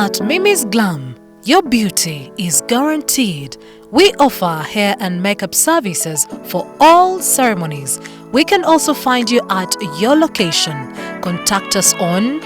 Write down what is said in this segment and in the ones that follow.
At Mimi's Glam, your beauty is guaranteed. We offer hair and makeup services for all ceremonies. We can also find you at your location. Contact us on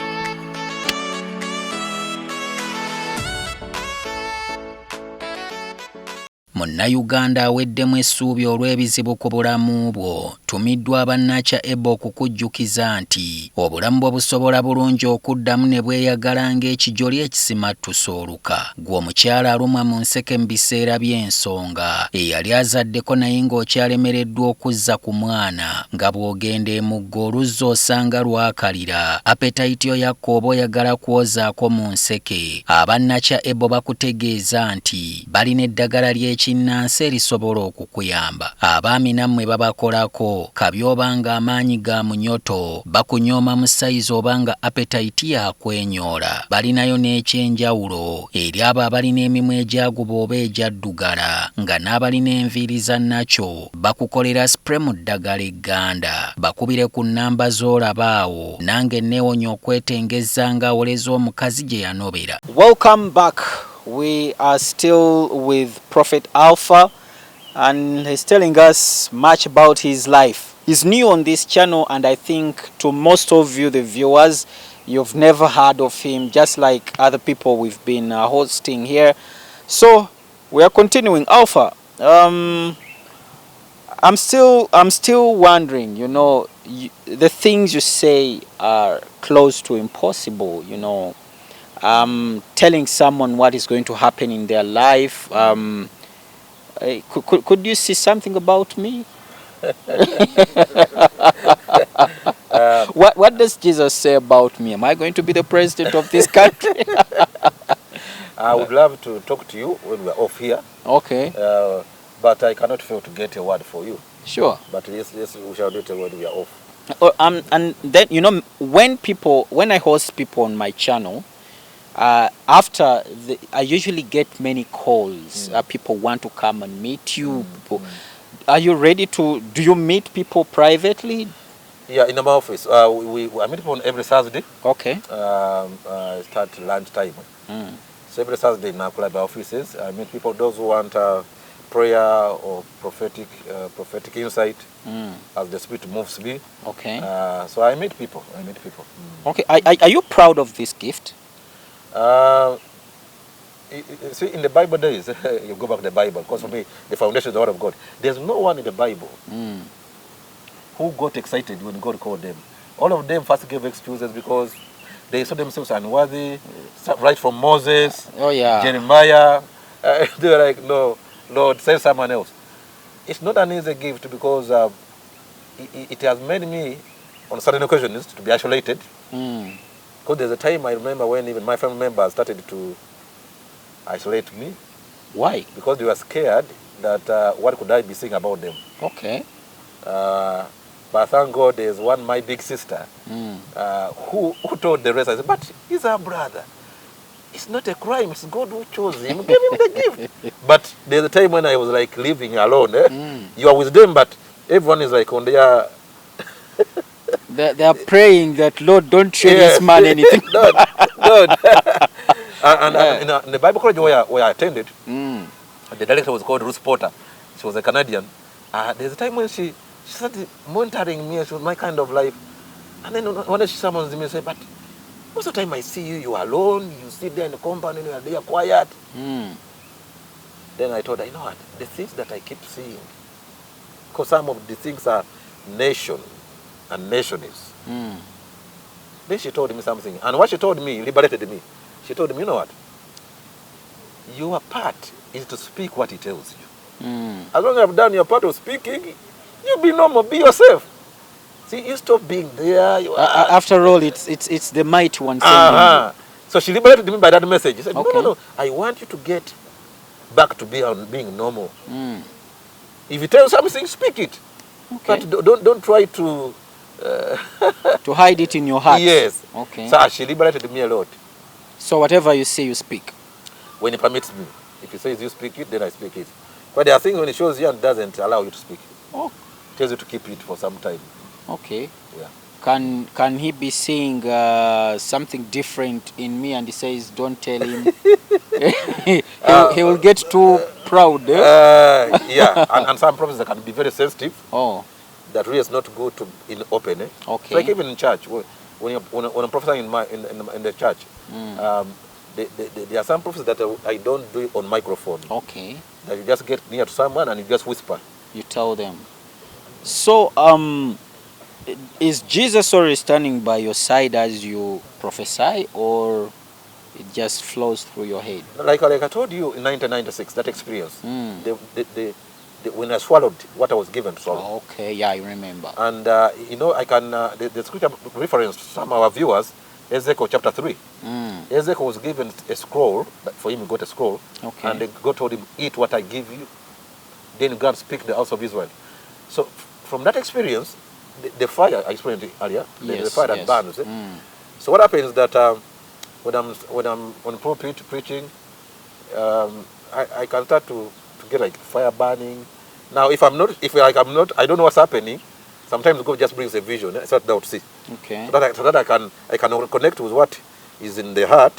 Munnayuganda aweddemu essuubi olw'ebizibu ku bulamu bwo. Tumiddwa abannacha ebo okukujjukiza nti obulamu bwo busobola bulungi okuddamu ne bweyagala ng'ekijoli ekisimattusa oluka. Gwe omukyala alumwa mu nseke mu biseera by'ensonga eyali azaddeko naye ng'okyalemereddwa okuzza ku mwana nga bw'ogenda emuggo oluzza osanga lwakalira appetite yo yakka oba oyagala kwozaako mu nseke. Abannacha ebo bakutegeeza nti balina eddagala ly'ekinnansi erisobola okukuyamba. Abaami nammwe babakolako kabi obanga amaanyi ga munyoto bakunyooma mu sayizi obanga appetite yakwenyoola. Balinayo n'ekyenjawulo eri abo abalina emimwa egyaguba oba egyaddugala nga n'abalina enviiri za nakyo bakukolera spray mu ddagala egganda. Bakubire ku nnamba z'olaba awo nange neewonya okwetengeza ng'awoleza omukazi gye yanobera. Welcome back. We are still with Prophet Alpha, and he's telling us much about his life. He's new on this channel, and I think to most of you, the viewers, you've never heard of him, just like other people we've been hosting here. So we are continuing. Alpha, I'm still wondering, you know, the things you say are close to impossible, you know. Telling someone what is going to happen in their life. Could you see something about me? What does Jesus say about me? Am I going to be the president of this country? I would love to talk to you when we are off here. Okay. But I cannot fail to get a word for you. Sure. But yes, we shall do it when we are off. And then, you know, when I host people on my channel, after I usually get many calls. People want to come and meet you. Are you ready to? Do you meet people privately? Yeah, in my office. I meet people every Thursday. Okay. Start lunch time. So every Thursday in our offices, I meet people. Those who want prayer or prophetic insight as the Spirit moves me. Okay. So I meet people. Okay. Are you proud of this gift? See, in the Bible days, you go back to the Bible, because for me, the foundation is the Word of God. There's no one in the Bible who got excited when God called them. All of them first gave excuses because they saw themselves unworthy, right from Moses, Jeremiah. They were like, no, Lord, send someone else. It's not an easy gift because it has made me, on certain occasions, to be isolated. Because there's a time I remember when even my family members started to isolate me. Why? Because they were scared that what could I be saying about them. Okay. But thank God there's my big sister who told the rest. I said, but he's our brother. It's not a crime. It's God who chose him. Give him the gift. But there's a time when I was like living alone. You are with them, but everyone is like on their... They are praying that, Lord, don't show this man anything. Lord. In the Bible college where I attended, the director was called Ruth Porter. She was a Canadian. There's a time when she started monitoring me. She was my kind of life. And then when she summons me and said, but most of the time I see you, you are alone, you sit there in the compound and you are there quiet. Then I told her, you know what, the things that I keep seeing, because some of the things are nation and nationalists. Then she told me something. And what she told me liberated me. She told me, you know what? Your part is to speak what he tells you. As long as I've done your part of speaking, you be normal, be yourself. See, you stop being there. After all, it's the mighty one sending you. So she liberated me by that message. She said, no, I want you to get back to being normal. If you tell something, speak it. Okay. But don't try to... to hide it in your heart. Yes. Okay. So she liberated me a lot. So whatever you say, you speak. When he permits me. If he says you speak it, then I speak it. But there are things when he shows you and doesn't allow you to speak. Oh. Tells you to keep it for some time. Okay. Yeah. Can he be seeing something different in me, and he says, "Don't tell him"? he will get too proud. Yeah, and some prophets that can be very sensitive. Oh, That really is not good to in open. okay. So like even in church, when I'm prophesying in the church, there are some prophets that I don't do it on microphone. Okay. That you just get near to someone and you just whisper. You tell them. So, is Jesus always standing by your side as you prophesy, or it just flows through your head? Like I told you in 1996, that experience. When I swallowed what I was given to swallow. Okay, yeah, I remember. And I can the scripture reference to some of our viewers, Ezekiel chapter 3. Ezekiel was given a scroll. For him, he got a scroll. Okay. And God told him, "Eat what I give you." Then God speak to the house of Israel. So from that experience, the fire I explained earlier, the fire that burns. So what happens is that when I'm on pulpit preaching, I can start to get like fire burning. Now, if I'm not, I don't know what's happening. Sometimes God just brings a vision. I start now to see. Okay. So that I can connect with what is in the heart,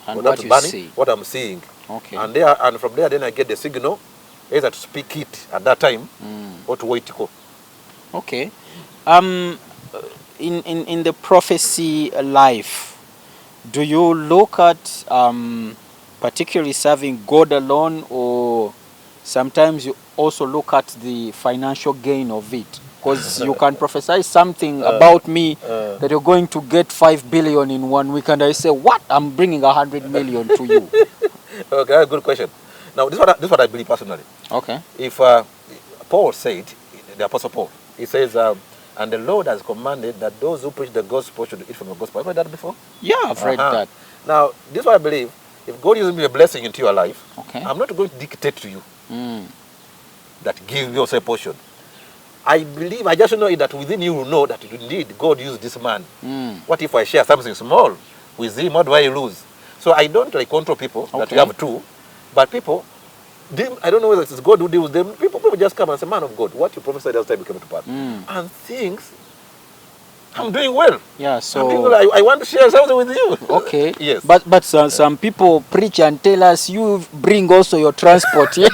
And what you see. what I'm seeing. Okay. And from there, then I get the signal, either to speak it at that time or to wait to go. Okay. In the prophecy life, do you look at particularly serving God alone, or sometimes you also look at the financial gain of it? Because you can prophesy something about me that you're going to get 5 billion in 1 week, and I say, "What? I'm bringing 100 million to you." Okay, that's a good question. Now, this is what I believe personally. Okay. If Paul said, the Apostle Paul, he says, "And the Lord has commanded that those who preach the gospel should eat from the gospel." Have you heard that before? Yeah, I've read that. Now, this is what I believe. If God uses me a blessing into your life, Okay. I'm not going to dictate to you that give me a portion. I believe, I just know that within you will know that indeed God used this man. What if I share something small with him? What do I lose? So I don't control people that you have two, but people, I don't know whether it's God who deals with them. People just come and say, "Man of God, what you prophesied last time became to pass." And things, I'm doing well. Yeah, I'm so doing well. I want to share something with you. okay. Yes. But some people preach and tell us, "You bring also your transport." Yeah.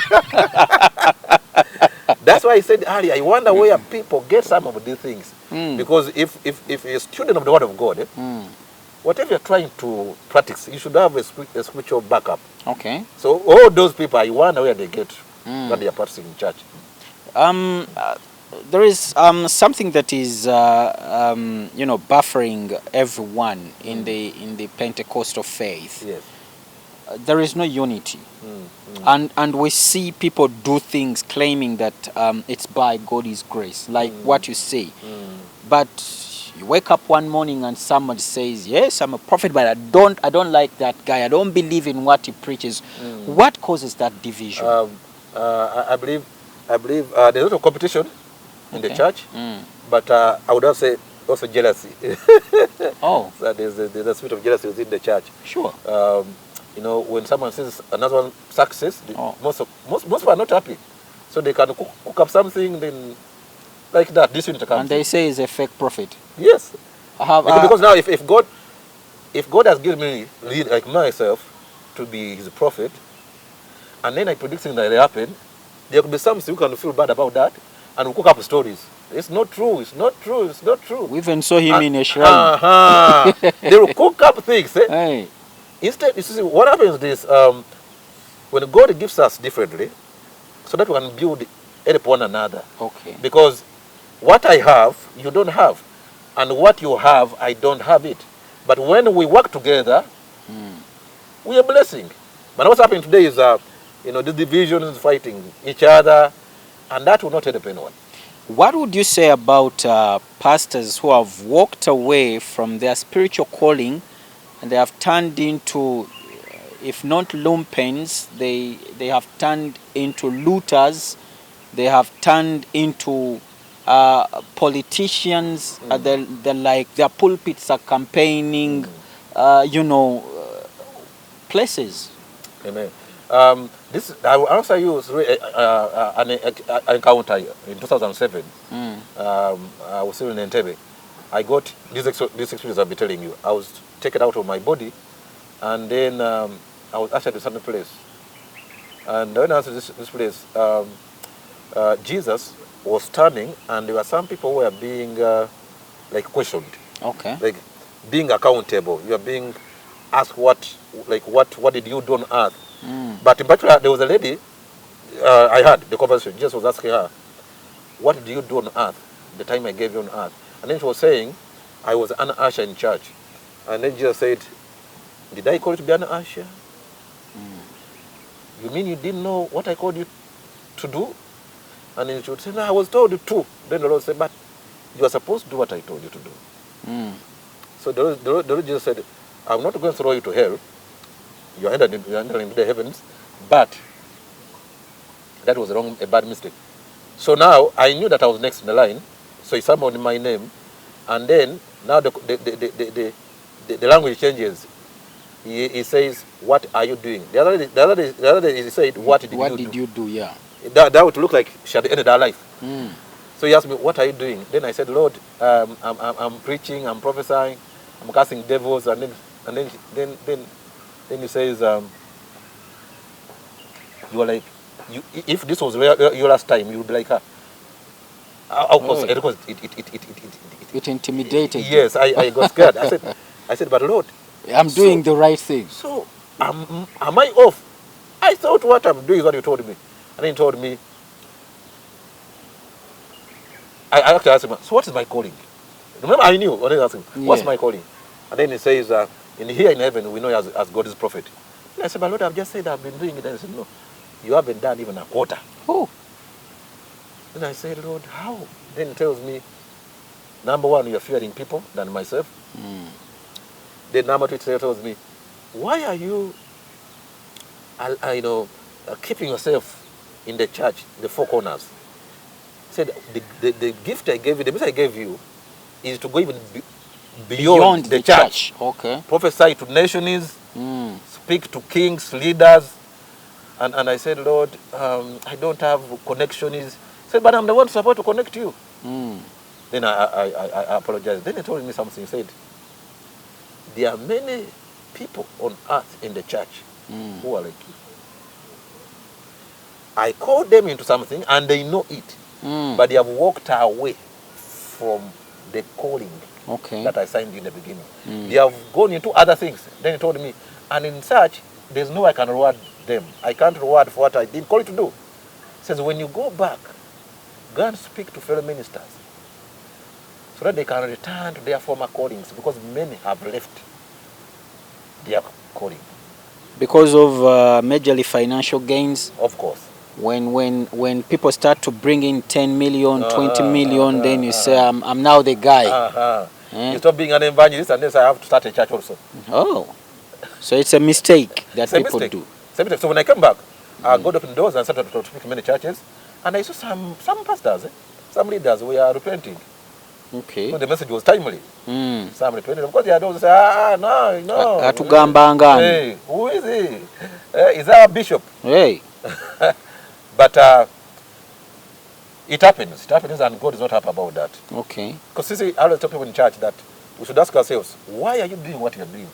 That's why I said earlier, I wonder where people get some of these things. Because if you're a student of the Word of God, whatever you're trying to practice, you should have a spiritual backup. Okay. So all those people, I wonder where they get what they are practicing in church. There is something that is buffering everyone in the Pentecostal faith. Yes. There is no unity. And we see people do things claiming that it's by God's grace, like what you say. But you wake up one morning and someone says, "Yes, I'm a prophet, but I don't like that guy. I don't believe in what he preaches." What causes that division? I believe there's a lot of competition in the church, but I would also say also jealousy. Oh, So there's a spirit of jealousy within the church. sure. When someone sees another one success, most people are not happy. So they can cook up something, then like that. This unit comes. And they say he's a fake prophet. Yes. I have Because now if God has given me like myself to be his prophet, and then I predict things that they happen, there could be something you can feel bad about that, and we'll cook up stories. It's not true. It's not true. It's not true. we even saw him in a shrine. They will cook up things. Hey. Instead, you see, what happens is when God gives us differently, so that we can help one another. Okay. Because what I have, you don't have. And what you have, I don't have it. But when we work together, we are blessing. But what's happening today is, the divisions fighting each other, and that will not help anyone. What would you say about pastors who have walked away from their spiritual calling and they have turned into, if not lumpens, they have turned into looters, they have turned into politicians, their pulpits are campaigning, places. Amen. I will answer you an encounter in 2007. I was still in Entebbe, I got this experience I'll be telling you. I was taken out of my body, and then I was ushered to some place. And when I was to this place, Jesus was standing, and there were some people who were being like questioned. Okay. Like being accountable. You are being asked what did you do on earth? But in particular, there was a lady, I heard the conversation. Jesus was asking her, what did you do on earth the time I gave you on earth? And then she was saying, I was an usher in church. And then Jesus said, did I call you to be an usher? You mean you didn't know what I called you to do? And then she would say, no, I was told to. Then the Lord said, but you are supposed to do what I told you to do. So the Lord Jesus said, I'm not going to throw you to hell. You are entering the heavens. But that was a bad mistake. So now I knew that I was next in the line. So he summoned my name. And then now the language changes. He says, what are you doing? The other day he said, what did you do? Yeah. That would look like she had ended her life. So he asked me, what are you doing? Then I said, Lord, I'm preaching, I'm prophesying, I'm casting devils. And then he says, you are like, if this was your last time, you would be like her. Of course, it intimidated you. Yes, I got scared. I said, but Lord, I'm doing the right thing. So, am I off? I thought what I'm doing is what you told me. And then he told me, I actually asked him, so what is my calling? Remember, I knew when I asked him, what's my calling? And then he says, here in heaven, we know you as God's prophet. And I said, but Lord, I've just said I've been doing it. And he said, no, you haven't done even a quarter. Oh. Then I said, Lord, how? Then he tells me, number one, you're fearing people than myself. Then number two, he tells me, why are you, keeping yourself in the church, the four corners? He said, the gift I gave you, the message I gave you, is to go even beyond the church. Okay. Prophesy to nations, speak to kings, leaders. And I said, Lord, I don't have connections. He said, but I'm the one supposed to connect you. Then I apologized. Then he told me something. He said, there are many people on earth in the church who are like you. I called them into something and they know it. But they have walked away from the calling that I signed in the beginning. They have gone into other things. Then he told me, and in such, there's no way I can reward them. I can't reward for what I didn't call you to do. He says, when you go back, go and speak to fellow ministers so that they can return to their former callings, because many have left their calling. Because of majorly financial gains? Of course. When people start to bring in 10 million, 20 million, then you say, I'm now the guy. You stop being an evangelist and then say, I have to start a church also. Oh. So it's a mistake that people do. It's a mistake. So when I came back, I got open doors and started to speak to many churches. And I saw some pastors, some leaders were repenting. Okay. So the message was timely. Some repented. Of course, they had those say, no. Hey, who is he? Is that a bishop? Hey. But it happens. It happens, and God is not happy about that. Okay. Because I always tell people in church that we should ask ourselves, why are you doing what you're doing?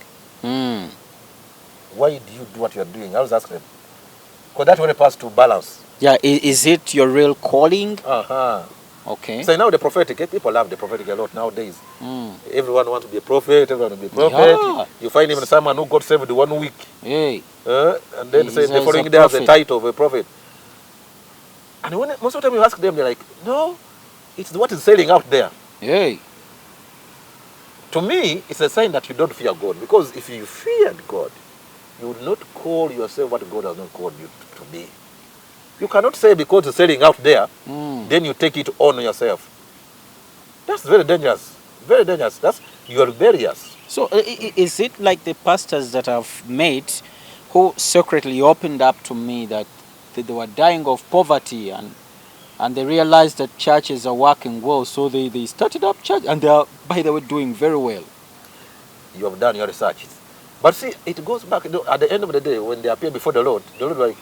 Why do you do what you're doing? I always ask them. Because that will help us to balance. Yeah, is it your real calling? Okay. So now the prophetic, people love the prophetic a lot nowadays. Everyone wants to be a prophet, everyone wants to be a prophet. Yeah. You find even someone who got saved 1 week. Hey. And then say the following day has the title of a prophet. And when most of the time you ask them, they're like, no, it's what is selling out there. Hey. To me, it's a sign that you don't fear God. Because if you feared God, you would not call yourself what God has not called you to be. You cannot say because it's selling out there, then you take it on yourself. That's very dangerous. Very dangerous. You're rebellious. So is it like the pastors that I've met who secretly opened up to me that they were dying of poverty and they realized that churches are working well, so they started up church and they are, by the way, doing very well? You have done your research. But see, it goes back, at the end of the day, when they appear before the Lord like,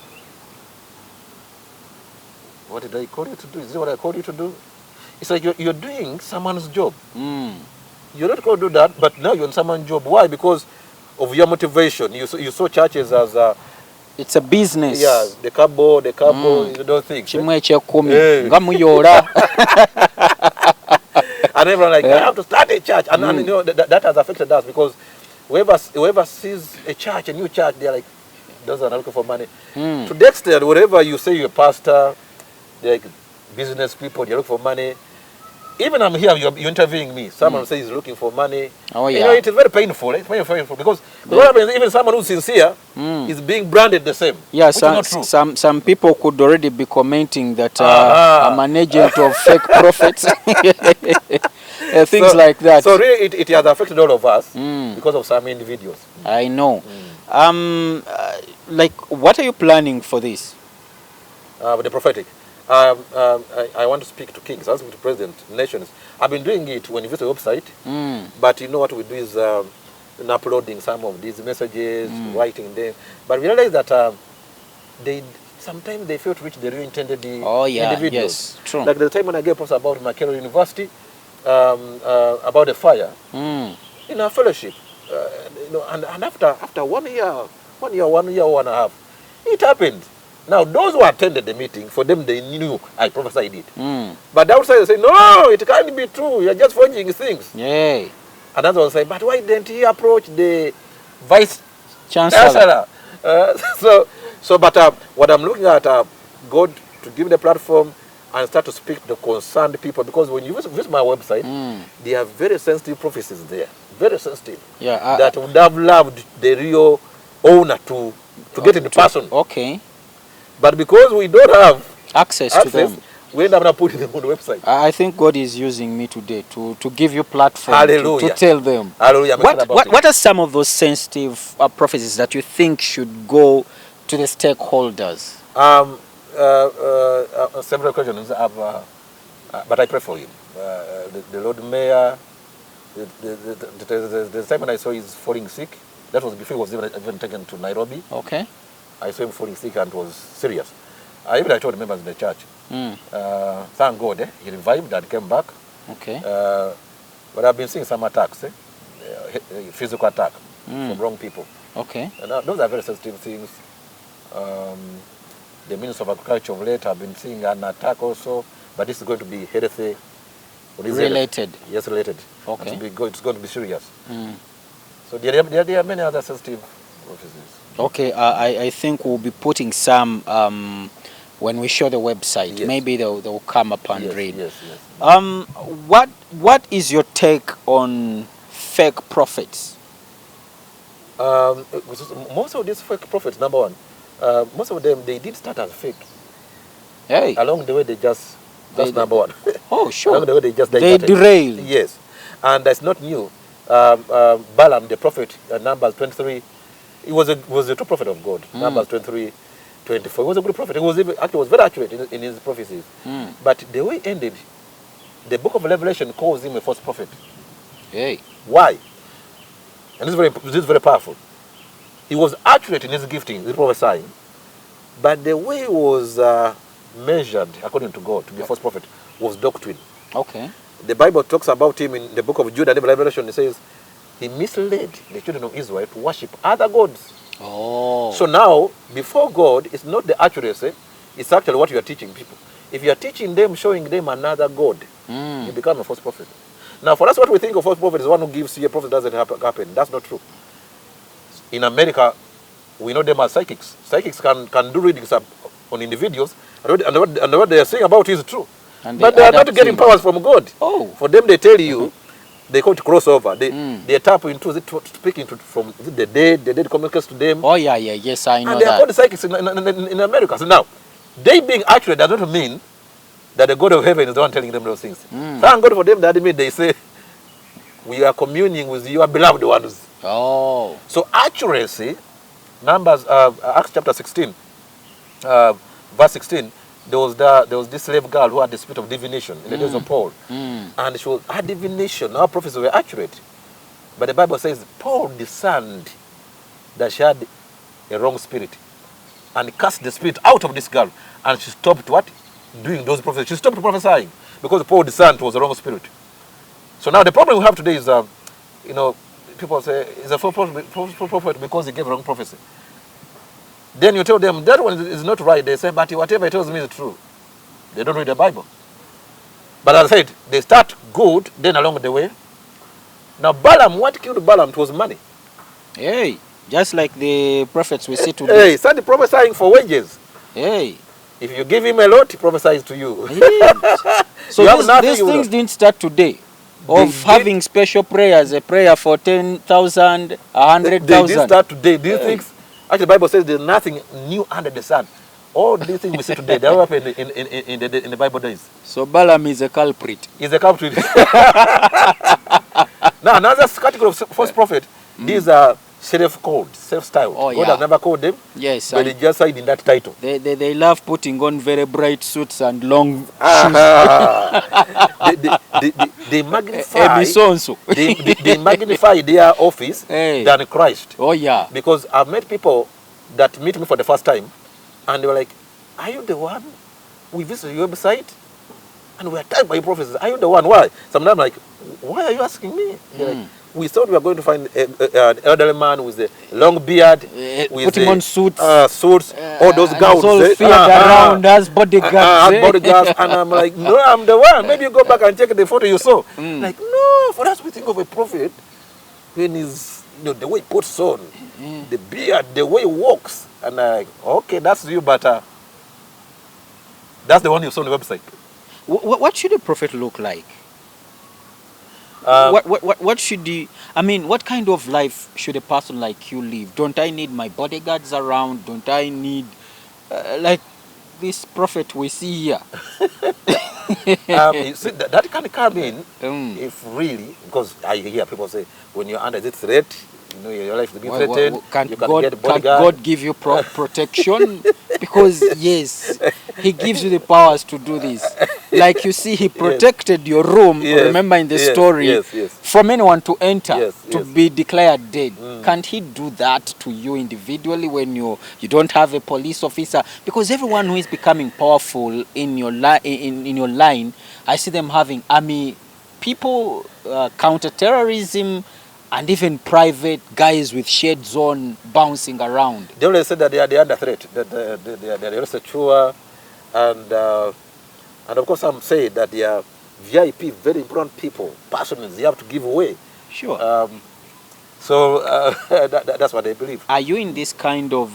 what did I call you to do? Is this what I called you to do? It's like you're doing someone's job. You're not going to do that, but now you're on someone's job. Why? Because of your motivation. You saw churches as it's a business. Yeah, the cabo, those things. Chimwe chekumi. Ngamuyora. And everyone like, I have to start a church. And, and you know, that has affected us because whoever sees a church, a new church, they're like, those are not looking for money. To the extent, wherever you say you're a pastor, they're like business people, you're looking for money. Even I'm here, you're interviewing me. Someone says he's looking for money. Oh, yeah. You know, it is very painful. It's very painful because what happens, even someone who's sincere is being branded the same. Yeah, some people could already be commenting that I'm an agent of fake prophets. Things like that. So really, it has affected all of us because of some individuals. I know. Like, what are you planning for this? With the prophetic. I want to speak to kings. I want to speak to president, nations. I've been doing it when you visit the website. But you know what we do is uploading some of these messages, writing them. But we realize that sometimes they fail to reach the real intended individuals. Yes, true. Like the time when I gave posts about Makerere University, about the fire in our fellowship. You know, and after 1 year, 1.5 years, it happened. Now, those who attended the meeting, for them, they knew I prophesied it. But the outside, they say, no, it can't be true. You're just forging things. Yeah. And others will say, but why didn't he approach the vice chancellor? But what I'm looking at, God to give the platform and start to speak to the concerned people. Because when you visit my website, there are very sensitive prophecies there. Very sensitive. Yeah. That would have loved the real owner to get in the person. Okay. But because we don't have access to them, we end up not putting them on the website. I think God is using me today to give you platform to tell them. Hallelujah. What are some of those sensitive prophecies that you think should go to the stakeholders? Several questions have, but I pray for him. The Lord Mayor, the time when I saw he's falling sick, that was before he was even taken to Nairobi. Okay. I saw him falling sick and it was serious. I told the members of the church, thank God, he revived and came back. Okay. But I've been seeing some attacks, physical attack from wrong people. Okay. And those are very sensitive things. The Minister of Agriculture of late, I've been seeing an attack also, but this is going to be healthy. Related? Yes, related. Okay. It's going to be serious. So there are many other sensitive prophecies. Okay, I think we'll be putting some when we show the website. Yes. Maybe they'll come up and read. Yes. What is your take on fake prophets? Most of these fake prophets, number one, most of them, they did start as fake. Hey. Along the way, that's number one. Oh, sure. Along the way, they derailed. Yes. And that's not new. Balaam, the prophet, Numbers 23, he was a true prophet of God. Numbers 23, 24. He was a good prophet. He was very accurate in his prophecies. But the way it ended, the book of Revelation calls him a false prophet. Hey. Why? And this is very powerful. He was accurate in his gifting, his prophesying. But the way he was measured, according to God, to be a false prophet, was doctrine. Okay. The Bible talks about him in the book of Jude and the Revelation. It says, he misled the children of Israel to worship other gods. Oh. So now, before God, it's not the accuracy, it's actually what you are teaching people. If you are teaching them, showing them another God, you become a false prophet. Now, for us, what we think of false prophet is one who gives you a prophet doesn't happen. That's not true. In America, we know them as psychics. Psychics can do readings on individuals, and what they are saying about is true. But they are not getting powers from God. Oh. For them, they tell you, they call it crossover. They tap into speaking from the dead communicate to them. Oh, yes, I know that. And they are called psychics in America. So now, they being accurate does not mean that the God of heaven is the one telling them those things. Thank God for them that they say, we are communing with your beloved ones. Oh. So accuracy, Numbers, Acts chapter 16, verse 16, there was this slave girl who had the spirit of divination in the days of Paul. And she was had divination. Her prophecies were accurate. But the Bible says Paul discerned that she had a wrong spirit and cast the spirit out of this girl. And she stopped what? Doing those prophecies. She stopped prophesying because Paul discerned it was a wrong spirit. So now the problem we have today is, you know, people say it's a false prophet because he gave wrong prophecy. Then you tell them that one is not right. They say, but whatever he tells me is true. They don't read the Bible. But as I said, they start good, then along the way. Now Balaam, what killed Balaam? It was money. Hey, just like the prophets we see today. Hey, started prophesying for wages. Hey. If you give him a lot, he prophesies to you. So these things didn't start today. Of having special prayers, a prayer for 10,000, 100,000. They didn't start today. These things, actually the Bible says there's nothing new under the sun. All these things we see today, they all happened in the Bible days. So Balaam is a culprit. He's a culprit. Now, another category of false prophet, these are self-called, self-styled. Oh, God has never called them, yes, but they just signed in that title. They love putting on very bright suits and long They magnify their office than Christ. Oh, yeah. Because I've met people that meet me for the first time, and they were like, are you the one? We visited your website, and we are tied by your prophecies. Are you the one? Why? Sometimes I'm like, why are you asking me? Like, we thought we were going to find an elderly man with a long beard, with putting on suits, all those gowns. All feared around us, bodyguards. Bodyguards. And I'm like, no, I'm the one. Maybe you go back and check the photo you saw. Like, no, for us we think of a prophet when he's, you know, the way he puts on, the beard, the way he walks. And I'm like, okay, that's you, but that's the one you saw on the website. What should a prophet look like? What should the, I mean, what kind of life should a person like you live? Don't I need my bodyguards around? Don't I need, like this prophet we see here? You see, that can come in if really, because I hear people say, when you're under this threat, you know, your life is being threatened. Can't God give you protection? Because yes, He gives you the powers to do this. Like you see, He protected your room. Remember in the story, from anyone to enter to be declared dead. Can't He do that to you individually when you don't have a police officer? Because everyone who is becoming powerful in your line, I see them having army people, counter-terrorism, and even private guys with shades on bouncing around. They always say that they are under threat, that they are secure, and of course some say that they are VIP, very important people, passionate, they have to give away. Sure. That's what they believe. Are you in this kind of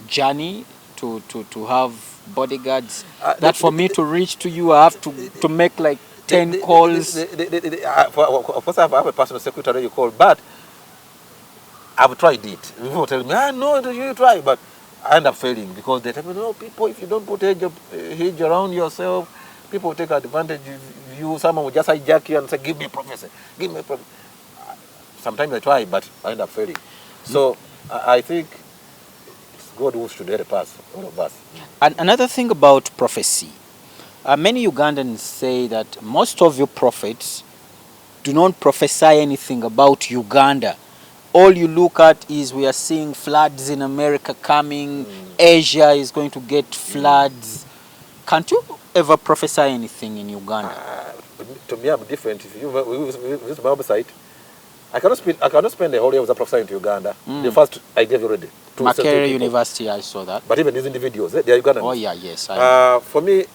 journey to have bodyguards? That for me to reach to you, I have to make like 10 calls. Of course, I have a personal secretary you call, but I've tried it. People tell me, no, you try, but I end up failing because they tell me, no, people, if you don't put hedge around yourself, people take advantage of you. Someone will just hijack you and say, give me a prophecy, give me a prophecy. Sometimes I try, but I end up failing. So I think it's God who should help us, all of us. And another thing about prophecy. Many Ugandans say that most of your prophets do not prophesy anything about Uganda. All you look at is we are seeing floods in America coming, Asia is going to get floods. Can't you ever prophesy anything in Uganda? To me, I'm different. If you visit my website, I cannot spend the whole year without prophesying to Uganda. The first I gave already. Makerere University, I saw that. But even these individuals, they are Ugandans. Oh yeah, yes. For me,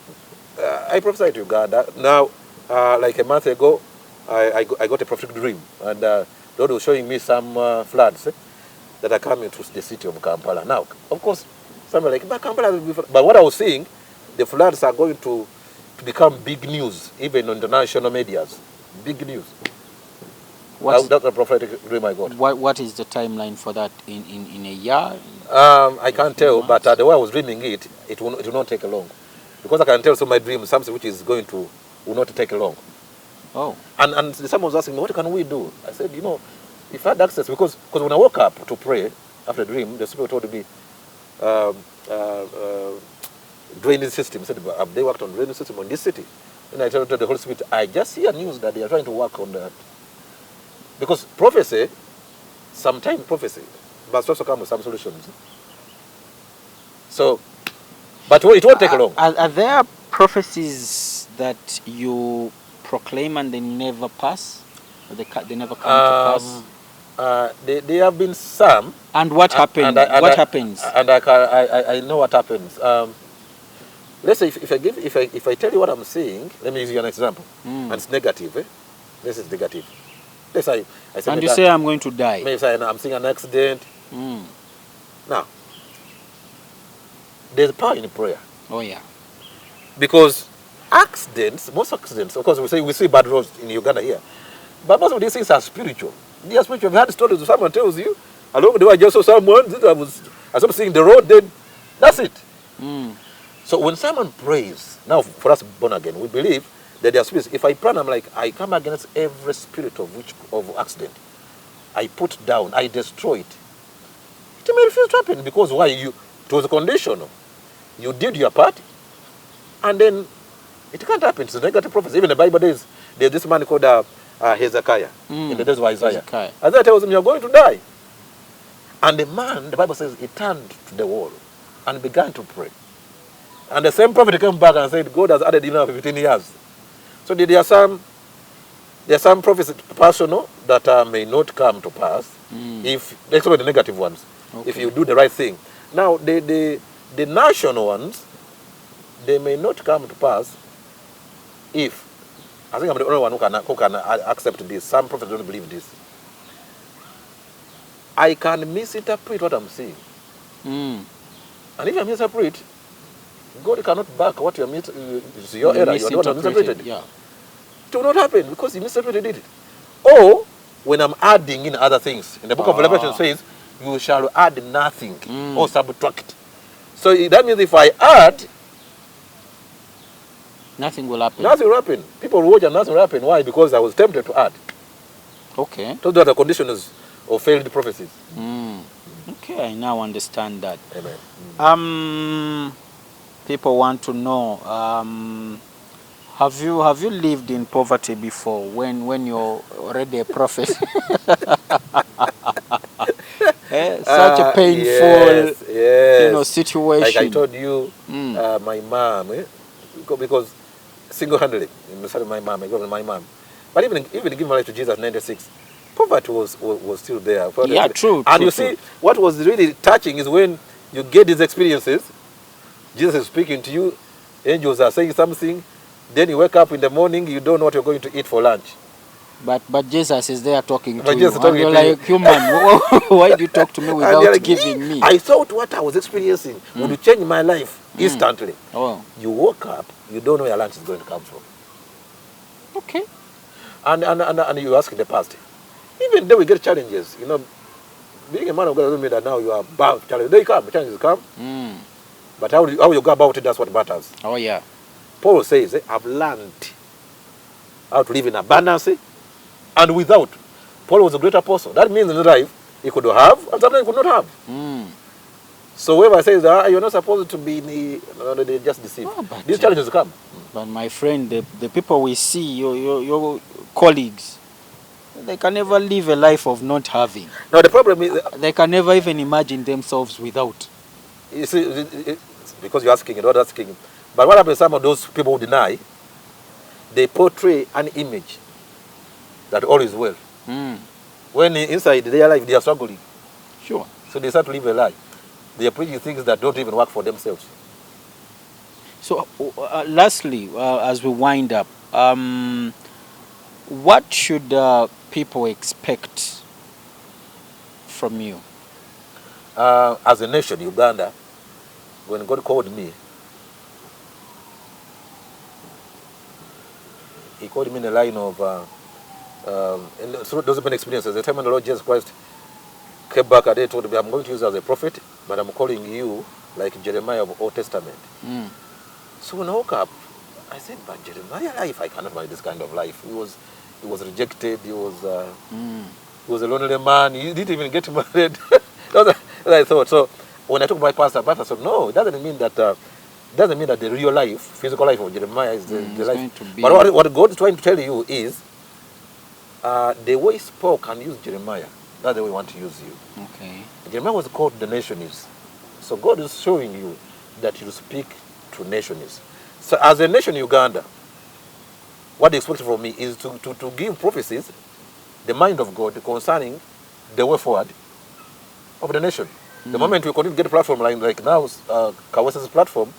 I prophesied to Uganda. Now, like a month ago, I got a prophetic dream, and God was showing me some floods that are coming to the city of Kampala. Now, of course, some are like, but Kampala will be flooded. But what I was seeing, the floods are going to become big news, even on international medias. Big news. That's a prophetic dream I got. What is the timeline for that? In a year? I can't tell, but the way I was dreaming it will not take long. Because I can tell some of my dreams, something which is will not take long. Oh. And someone was asking me, what can we do? I said, if I had access, because when I woke up to pray after the dream, the Spirit told me, drainage system. He said, have they worked on drainage system on this city? And I told the Holy Spirit, I just hear news that they are trying to work on that. Because prophecy, sometimes prophecy, but also come with some solutions. So, but it won't take long. Are there prophecies that you proclaim and they never pass? Or they never come to pass? There have been some. And what happened? What happens? And I know what happens. Let's say if I tell you what I'm saying, let me use you an example. And it's negative. This is negative. Let's say I say. And you say I'm going to die. Maybe say I'm seeing an accident. Now, there's power in prayer. Oh yeah. Because most accidents, of course, we see bad roads in Uganda here, but most of these things are spiritual. They are spiritual. We've had stories where someone tells you, along the way I just saw someone, I started seeing the road, then that's it. So when someone prays, now for us born again, we believe that there are spirits. If I pray, I'm like, I come against every spirit of accident. I put down, I destroy it. It may refuse to happen because why? It was a condition. You did your part, and then it can't happen. It's a negative prophecy. Even the Bible days, there's this man called Hezekiah in the days of Isaiah. Isaiah tells him, you're going to die. And the man, the Bible says, he turned to the wall and began to pray. And the same prophet came back and said, God has added 15 years. So there are some prophecies personal that may not come to pass, if, especially the negative ones, if you do the right thing. Now, the national ones, they may not come to pass if, I think I'm the only one who can accept this. Some prophets don't believe this. I can misinterpret what I'm saying. And if I misinterpret, God cannot back what you it's your error. You are the one who misinterpreted. Yeah. It will not happen because you misinterpreted it. Or when I'm adding in other things. In the book of Revelation says, you shall add nothing or subtract. So that means if I add, nothing will happen. Nothing will happen. People will watch and nothing will happen. Why? Because I was tempted to add. Okay. Those are the conditions of failed prophecies. Okay, I now understand that. Amen. People want to know, have you lived in poverty before when you're already a prophet? Such a painful situation. Like I told you, my mom, because single-handedly, my mom. But even giving my life to Jesus in 96, poverty was still there. Yeah, true. And you see, what was really touching is when you get these experiences, Jesus is speaking to you, angels are saying something, then you wake up in the morning, you don't know what you're going to eat for lunch. But Jesus is there talking to you. And you're like, human, why do you talk to me without giving me? I thought what I was experiencing would change my life instantly. You woke up, you don't know where your lunch is going to come from. Okay. And you ask in the past. Even though we get challenges, being a man of God doesn't mean that now you are bound to challenges. They come, challenges come. But how you go about it, that's what matters. Oh, yeah. Paul says, I've learned how to live in abundance and without. Paul was a great apostle. That means in life, he could have and sometimes he could not have. So whoever says that you're not supposed to be, they just deceive. These challenges come. But my friend, the people we see, your colleagues, they can never live a life of not having. Now the problem is, they can never even imagine themselves without. You see, it's because you're asking, not asking. But what happens, some of those people who deny, they portray an image that all is well. When inside their life, they are struggling. Sure. So they start to live a lie. They are preaching things that don't even work for themselves. So, lastly, as we wind up, what should people expect from you? As a nation, Uganda, when God called me, He called me in the line of, and through those open experiences, the time when the Lord Jesus Christ came back and they told me, I'm going to use you as a prophet, but I'm calling you like Jeremiah of Old Testament. So when I woke up, I said, but Jeremiah life, I cannot manage this kind of life. He was rejected, he was a lonely man, he didn't even get married. That's what I thought. So when I took my pastor said, no, it doesn't mean that the real life, physical life of Jeremiah is the life. But what God is trying to tell you is the way he spoke and used Jeremiah, that's the way we want to use you. Okay. Jeremiah was called the nationist. So God is showing you that you speak to nationalists. So as a nation Uganda, what they expect from me is to give prophecies, the mind of God concerning the way forward of the nation. The moment we continue to get a platform like now, Kawesa's platform,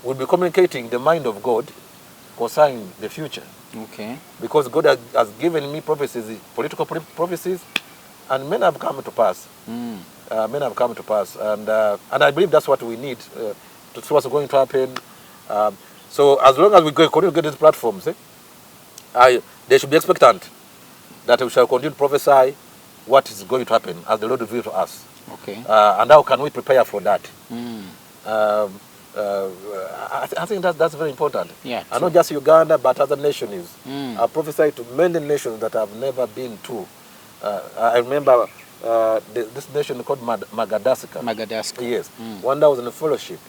we'll be communicating the mind of God concerning the future. Okay. Because God has given me prophecies, political prophecies, and many have come to pass. Many have come to pass, and I believe that's what we need to see what's going to happen. So as long as we continue to get these platforms, they should be expectant that we shall continue to prophesy what is going to happen as the Lord revealed to us. Okay. And how can we prepare for that? I think that's very important. Yeah. And not just Uganda, but other nations. I prophesy to many nations that I've never been to. I remember this nation called Madagascar. Madagascar. Yes. One day I was in a fellowship,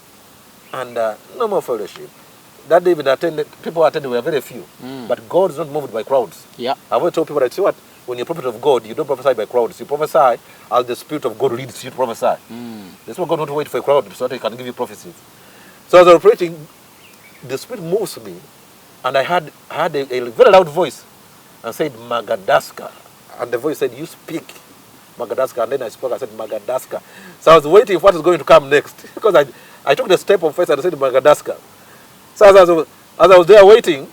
and no more fellowship. That day people attended were very few. But God is not moved by crowds. Yeah. I've always told people that, see what, when you're a prophet of God, you don't prophesy by crowds. You prophesy as the Spirit of God leads you to prophesy. That's why God not wait for a crowd so that He can give you prophecies. So as I was preaching, the Spirit moves me, and I had a very loud voice and said, Madagascar. And the voice said, you speak Madagascar. And then I spoke, I said, Madagascar. So I was waiting for what is going to come next. Because I took the step of faith and I said, Madagascar. So as I was there waiting,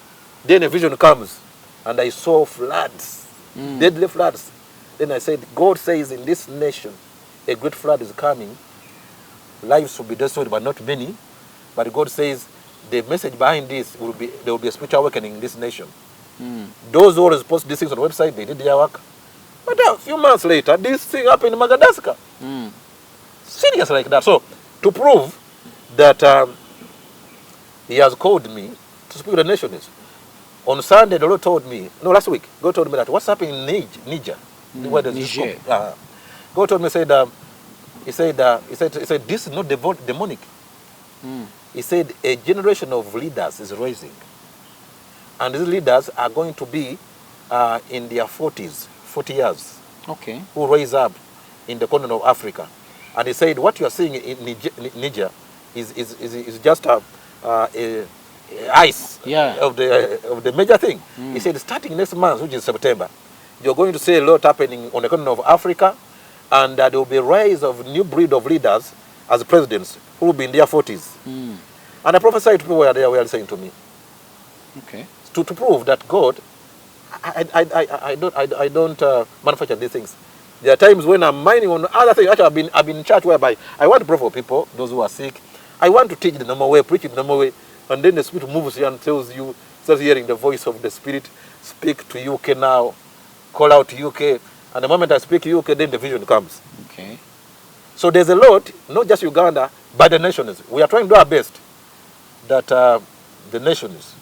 then a vision comes. And I saw floods, deadly floods. Then I said, God says in this nation, a great flood is coming. Lives will be destroyed, but not many. But God says, the message behind this there will be a spiritual awakening in this nation. Those who post these things on the website, they did their work. But a few months later, this thing happened in Madagascar. Serious like that. So, to prove that He has called me to speak to the nations. On Sunday, the Lord told me, last week, God told me that what's happening in Niger. Where does this Niger. come? God told me, He said, this is not demonic. He said, a generation of leaders is rising. And these leaders are going to be in their 40s, 40 years. Okay. Who rise up in the continent of Africa. And he said, what you are seeing in Niger is just ice of the major thing. He said, starting next month, which is September, you're going to see a lot happening on the continent of Africa, and there will be a rise of new breed of leaders as presidents who will be in their 40s. And I prophesied to people who were listening to me. Okay. To prove that God, I don't manufacture these things. There are times when I'm mining on other things. Actually, I've been in church whereby I want to pray for people, those who are sick. I want to teach the normal way, preach it the normal way, and then the Spirit moves you and tells you, starts hearing the voice of the Spirit, speak to UK now, call out to UK, and the moment I speak UK, then the vision comes. Okay. So there's a lot, not just Uganda, but the nations. We are trying to do our best that the nations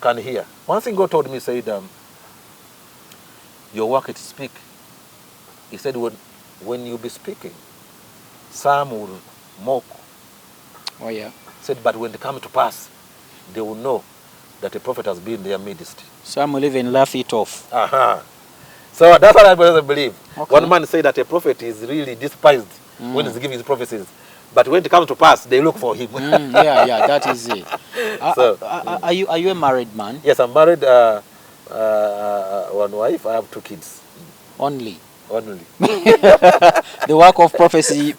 can hear. One thing God told me, said, your work is to speak. He said, when you be speaking, some will mock. Oh, yeah. He said, but when they come to pass, they will know that a prophet has been in their midst. Some will even laugh it off. So that's what I believe. Okay. One man said that a prophet is really despised when he's giving his prophecies. But when it comes to pass, they look for him. Yeah, that is it. Are you a married man? Yes, I'm married. One wife. I have 2 kids. Only. The work of prophesy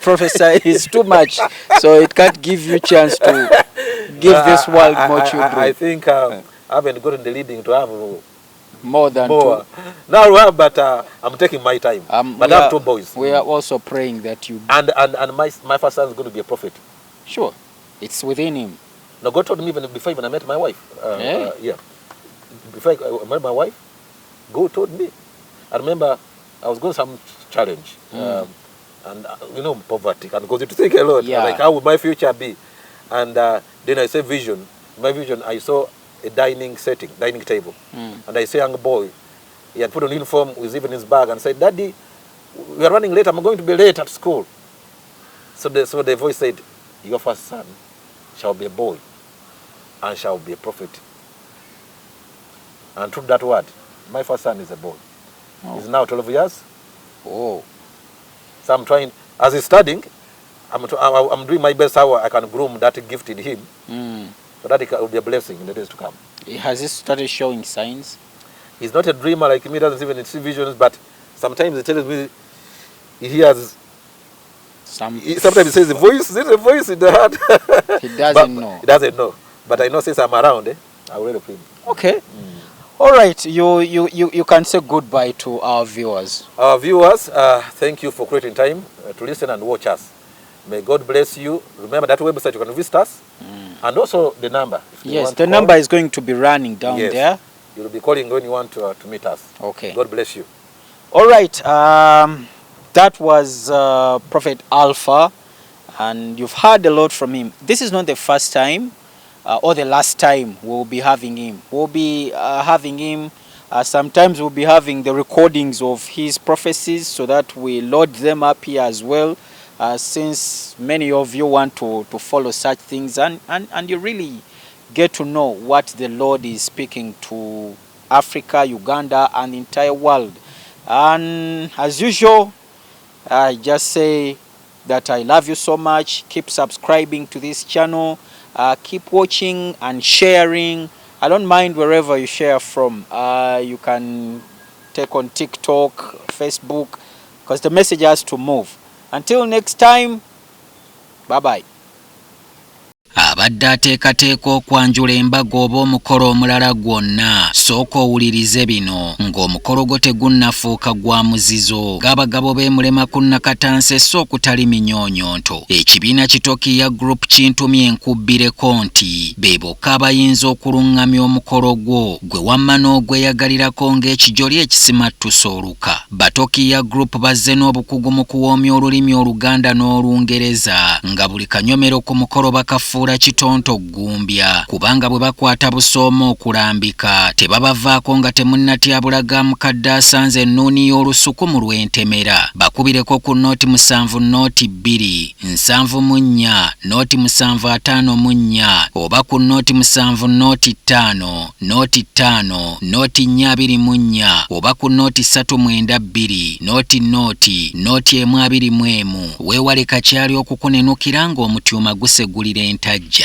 is too much, so it can't give you chance to give this world more children. I think I haven't gotten the leading to have more than 2. Now we have, but I'm taking my time. But I have 2 boys. We are also praying that you... And my first son is going to be a prophet. Sure. It's within him. No, God told me before I met my wife. Before I met my wife, God told me. I remember I was going some challenge. And poverty. And God to think a lot. Like, how would my future be? And then I say vision. My vision, I saw a dining table. And I say, young boy, he had put on uniform with even his bag and said, Daddy, we are running late. I'm going to be late at school. So the voice said, your first son shall be a boy and shall be a prophet. And through that word, my first son is a boy. He's now 12 years. So I'm trying, as he's studying, I'm doing my best how I can groom that gift in him. So that it will be a blessing in the days to come. Has he started showing signs? He's not a dreamer like me, doesn't even see visions, but sometimes he tells me he hears. Sometimes he says there's a voice in the heart. He doesn't know. He doesn't know. But I know since I'm around, I will help him. Okay. All right. You can say goodbye to our viewers. Our viewers, thank you for creating time to listen and watch us. May God bless you. Remember that website, you can visit us. And also the number. Yes, the number is going to be running down there. You'll be calling when you want to meet us. Okay. God bless you. All right. That was Prophet Alpha, and you've heard a lot from him. This is not the first time or the last time we'll be having him. We'll be having him. Sometimes we'll be having the recordings of his prophecies so that we load them up here as well. Since many of you want to follow such things and you really get to know what the Lord is speaking to Africa, Uganda, and the entire world. And as usual, I just say that I love you so much. Keep subscribing to this channel. Keep watching and sharing. I don't mind wherever you share from. You can take on TikTok, Facebook, because the message has to move. Until next time, bye-bye. Abadde ateekateeka okwanjula embaga oba omukolo omulala gwonna, sooka owulirize bino ng'omukolo gwo tegunnafuuka gwa muzizo. Gabagabo beemulema kunnakatanse so okutali minyonyonto. Ekibiina Kitokiya Group kintumye enkubbireko nti be bokka abayinza okuluŋŋamya omukolo gwo gwe wamma n'ogweyagalirako ng'ekijoli ekisimattusa oluka. Batokiya Group bazze n'obukugu mu kuwoomya olulimi Oluganda n'Olungereza nga buli kanyomero ku mukolo bakafuula kitonto gumbya, kubanga bwe bakwata busoomo okulambika tebabavaako nga temunnatyabulaga mukadde asanze ennuuni y'olusuku mu lw'entemera. Bakubireko ku nooti 7 nooti 2 74 nooti 754 oba ku nooti 7 nooti 5 nooti 5 nooti 424 oba ku nooti 392 nooti nooti 121. Weewale kakyali okukunenukira ng'omutyuma gusegulira entajja.